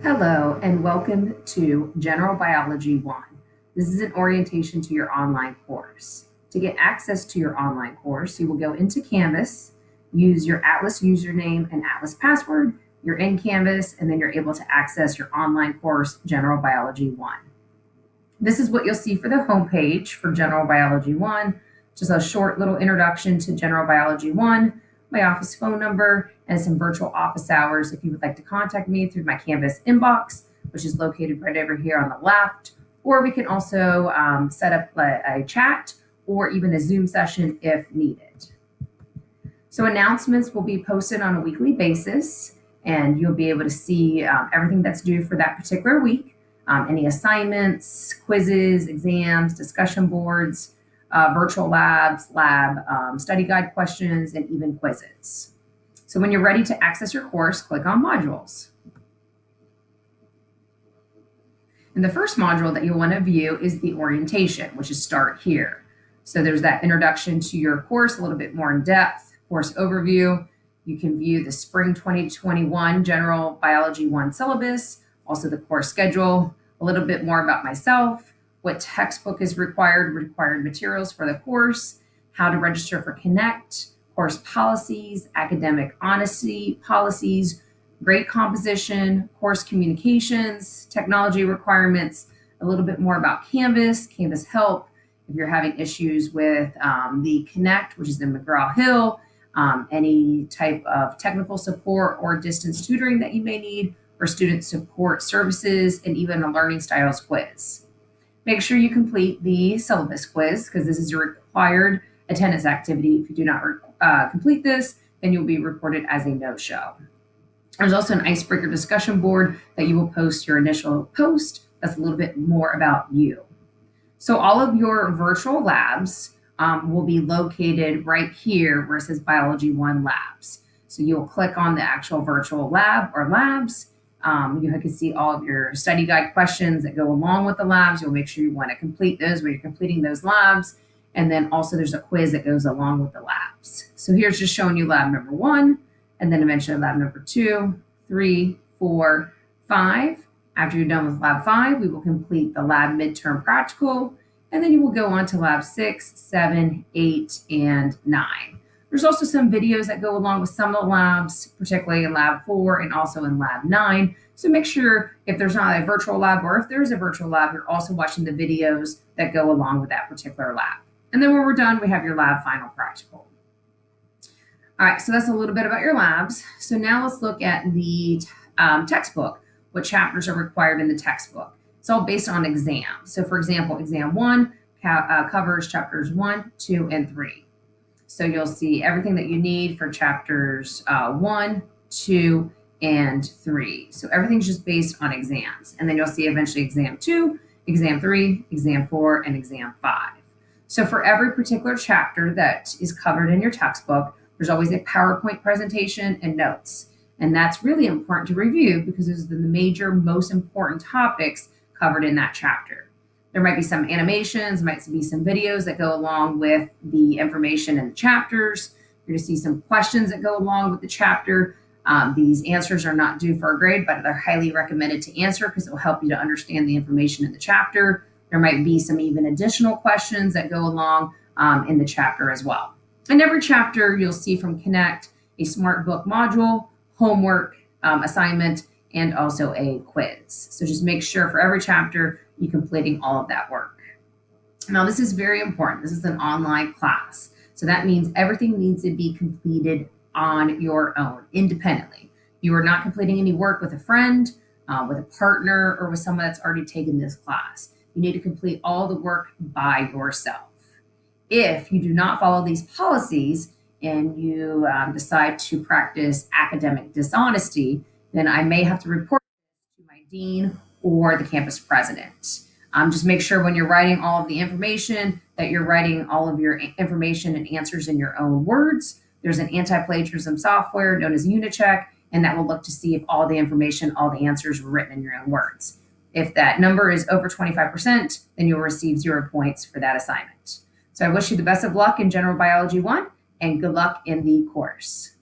Hello, and welcome to General Biology 1. This is an orientation to your online course. To get access to your online course, you will go into Canvas, use your Atlas username and Atlas password, you're in Canvas, and then you're able to access your online course, General Biology 1. This is what you'll see for the homepage for General Biology 1, just a short little introduction to General Biology 1, my office phone number, and some virtual office hours if you would like to contact me through my Canvas inbox, which is located right over here on the left. Or we can also set up a chat or even a Zoom session if needed. So announcements will be posted on a weekly basis, and you'll be able to see everything that's due for that particular week, any assignments, quizzes, exams, discussion boards, virtual labs, study guide questions, and even quizzes. So when you're ready to access your course, click on Modules. And the first module that you'll want to view is the orientation, which is Start Here. So there's that introduction to your course, a little bit more in depth, course overview. You can view the Spring 2021 General Biology 1 syllabus, also the course schedule, a little bit more about myself, what textbook is required materials for the course, how to register for Connect, course policies, academic honesty policies, grade composition, course communications, technology requirements, a little bit more about Canvas, Canvas help, if you're having issues with the Connect, which is in McGraw-Hill, any type of technical support or distance tutoring that you may need, or student support services, and even a learning styles quiz. Make sure you complete the syllabus quiz because this is a required attendance activity. If you do not complete this, then you'll be reported as a no-show. There's also an icebreaker discussion board that you will post your initial post. That's a little bit more about you. So all of your virtual labs will be located right here where it says Biology 1 Labs. So you'll click on the actual virtual lab or labs. You can see all of your study guide questions that go along with the labs. You'll make sure you want to complete those when you're completing those labs. And then also there's a quiz that goes along with the labs. So here's just showing you lab number 1, and then eventually lab number 2, 3, 4, 5. After you're done with lab 5, we will complete the lab midterm practical, and then you will go on to lab 6, 7, 8, and 9. There's also some videos that go along with some of the labs, particularly in lab 4 and also in lab 9. So make sure if there's not a virtual lab or if there's a virtual lab, you're also watching the videos that go along with that particular lab. And then when we're done, we have your lab final practical. All right, so that's a little bit about your labs. So now let's look at the textbook, what chapters are required in the textbook. It's all based on exams. So for example, exam 1 covers chapters 1, 2, and 3. So you'll see everything that you need for chapters 1, 2, and 3. So everything's just based on exams. And then you'll see eventually exam 2, exam 3, exam 4, and exam 5. So for every particular chapter that is covered in your textbook, there's always a PowerPoint presentation and notes. And that's really important to review because those are the major, most important topics covered in that chapter. There might be some animations, might be some videos that go along with the information in the chapters. You're going to see some questions that go along with the chapter. These answers are not due for a grade, but they're highly recommended to answer because it will help you to understand the information in the chapter. There might be some even additional questions that go along in the chapter as well. In every chapter, you'll see from Connect a smart book module, homework, assignment, and also a quiz. So just make sure for every chapter, you're completing all of that work. Now, this is very important. This is an online class. So that means everything needs to be completed on your own, independently. You are not completing any work with a friend, with a partner, or with someone that's already taken this class. You need to complete all the work by yourself. If you do not follow these policies and you decide to practice academic dishonesty, then I may have to report to my dean or the campus president. Just make sure when you're writing all of the information that you're writing all of your information and answers in your own words. There's an anti-plagiarism software known as Unicheck, and that will look to see if all the information, all the answers were written in your own words. If that number is over 25%, then you'll receive 0 points for that assignment. So I wish you the best of luck in General Biology 1 and good luck in the course.